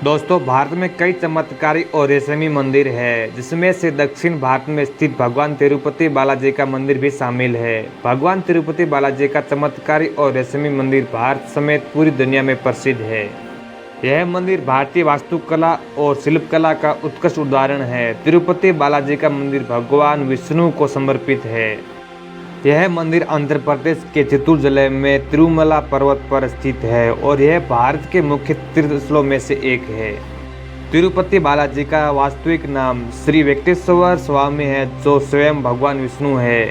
दोस्तों, भारत में कई चमत्कारी और रहस्यमय मंदिर है, जिसमें से दक्षिण भारत में स्थित भगवान तिरुपति बालाजी का मंदिर भी शामिल है। भगवान तिरुपति बालाजी का चमत्कारी और रहस्यमय मंदिर भारत समेत पूरी दुनिया में प्रसिद्ध है। यह मंदिर भारतीय वास्तुकला और शिल्पकला का उत्कृष्ट उदाहरण है। तिरुपति बालाजी का मंदिर भगवान विष्णु को समर्पित है। यह मंदिर आंध्र प्रदेश के चित्तूर जिले में तिरुमला पर्वत पर स्थित है और यह भारत के मुख्य तीर्थस्थलों में से एक है। तिरुपति बालाजी का वास्तविक नाम श्री वेंकटेश्वर स्वामी है, जो स्वयं भगवान विष्णु है।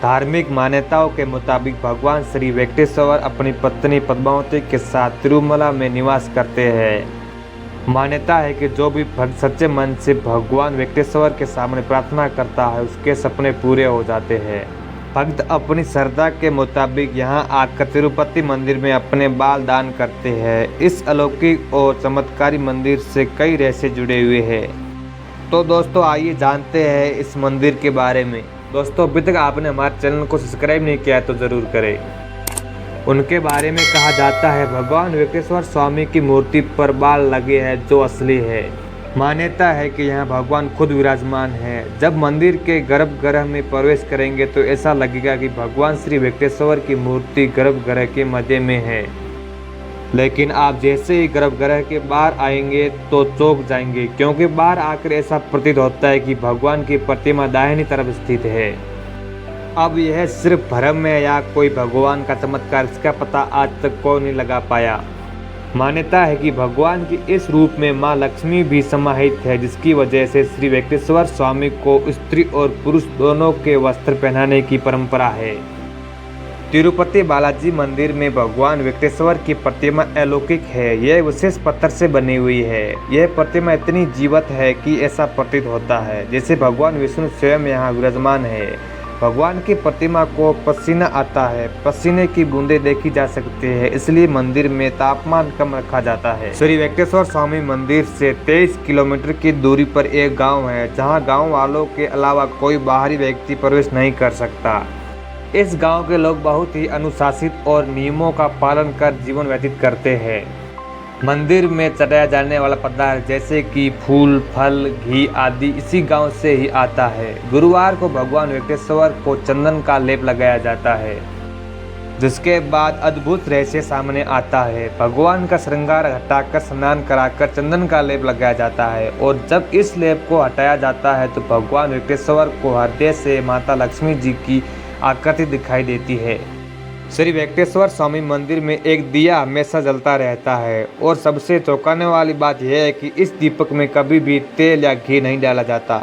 धार्मिक मान्यताओं के मुताबिक भगवान श्री वेंकटेश्वर अपनी पत्नी पद्मावती के साथ तिरुमला में निवास करते हैं। मान्यता है कि जो भी सच्चे मन से भगवान वेंकटेश्वर के सामने प्रार्थना करता है, उसके सपने पूरे हो जाते हैं। भक्त अपनी श्रद्धा के मुताबिक यहाँ आकर तिरुपति मंदिर में अपने बाल दान करते हैं। इस अलौकिक और चमत्कारी मंदिर से कई रहस्य जुड़े हुए हैं। तो दोस्तों, आइए जानते हैं इस मंदिर के बारे में। दोस्तों, अभी तक आपने हमारे चैनल को सब्सक्राइब नहीं किया है तो ज़रूर करें। उनके बारे में कहा जाता है, भगवान वेंकटेश्वर स्वामी की मूर्ति पर बाल लगे हैं जो असली है। मान्यता है कि यहाँ भगवान खुद विराजमान है। जब मंदिर के गर्भगृह में प्रवेश करेंगे तो ऐसा लगेगा कि भगवान श्री वेंकटेश्वर की मूर्ति गर्भगृह के मध्य में है, लेकिन आप जैसे ही गर्भगृह के बाहर आएंगे तो चौंक जाएंगे, क्योंकि बाहर आकर ऐसा प्रतीत होता है कि भगवान की प्रतिमा दाहिनी तरफ स्थित है। अब यह सिर्फ भ्रम है या कोई भगवान का चमत्कार, इसका पता आज तक कोई नहीं लगा पाया। मान्यता है कि भगवान की इस रूप में मां लक्ष्मी भी समाहित है, जिसकी वजह से श्री वेंकटेश्वर स्वामी को स्त्री और पुरुष दोनों के वस्त्र पहनाने की परंपरा है। तिरुपति बालाजी मंदिर में भगवान वेंकटेश्वर की प्रतिमा अलौकिक है। यह विशेष पत्थर से बनी हुई है। यह प्रतिमा इतनी जीवंत है कि ऐसा प्रतीत होता है जैसे भगवान विष्णु स्वयं यहाँ विराजमान है। भगवान की प्रतिमा को पसीना आता है, पसीने की बूंदें देखी जा सकती है, इसलिए मंदिर में तापमान कम रखा जाता है। श्री वेंकटेश्वर स्वामी मंदिर से 23 किलोमीटर की दूरी पर एक गांव है, जहां गांव वालों के अलावा कोई बाहरी व्यक्ति प्रवेश नहीं कर सकता। इस गांव के लोग बहुत ही अनुशासित और नियमों का पालन कर जीवन व्यतीत करते हैं। मंदिर में चढ़ाया जाने वाला पदार्थ जैसे कि फूल, फल, घी आदि इसी गांव से ही आता है। गुरुवार को भगवान वेंकटेश्वर को चंदन का लेप लगाया जाता है, जिसके बाद अद्भुत रहस्य सामने आता है। भगवान का श्रृंगार हटाकर स्नान कराकर चंदन का लेप लगाया जाता है, और जब इस लेप को हटाया जाता है तो भगवान वेंकटेश्वर को हृदय से माता लक्ष्मी जी की आकृति दिखाई देती है। श्री वेंकटेश्वर स्वामी मंदिर में एक दिया हमेशा जलता रहता है, और सबसे चौंकाने वाली बात यह है कि इस दीपक में कभी भी तेल या घी नहीं डाला जाता।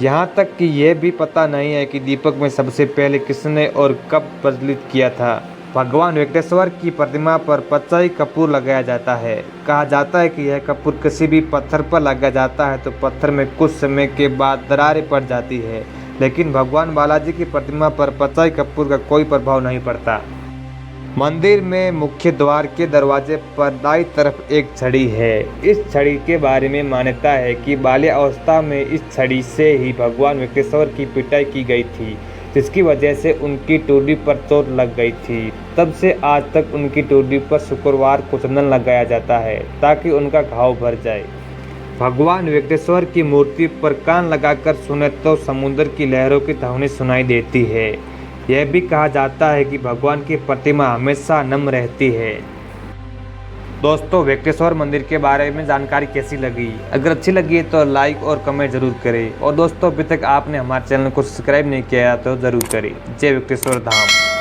यहाँ तक कि यह भी पता नहीं है कि दीपक में सबसे पहले किसने और कब प्रज्वलित किया था। भगवान वेंकटेश्वर की प्रतिमा पर पचाई कपूर लगाया जाता है। कहा जाता है कि यह कपूर किसी भी पत्थर पर लगाया जाता है तो पत्थर में कुछ समय के बाद दरारें पड़ जाती है, लेकिन भगवान बालाजी की प्रतिमा पर पचाई कपूर का कोई प्रभाव नहीं पड़ता। मंदिर में मुख्य द्वार के दरवाजे पर दाईं तरफ एक छड़ी है। इस छड़ी के बारे में मान्यता है कि बाल्यावस्था में इस छड़ी से ही भगवान वेंकटेश्वर की पिटाई की गई थी, जिसकी वजह से उनकी टूडी पर चोट लग गई थी। तब से आज तक उनकी टूडी पर शुक्रवार को चंदन लगाया जाता है ताकि उनका घाव भर जाए। भगवान वेंकटेश्वर की मूर्ति पर कान लगाकर सुने तो समुद्र की लहरों की ध्वनि सुनाई देती है। यह भी कहा जाता है कि भगवान की प्रतिमा हमेशा नम रहती है। दोस्तों, वेंकटेश्वर मंदिर के बारे में जानकारी कैसी लगी? अगर अच्छी लगी है तो लाइक और कमेंट जरूर करें, और दोस्तों, अभी तक आपने हमारे चैनल को सब्सक्राइब नहीं किया तो जरूर करें। जय वेंकटेश्वर धाम।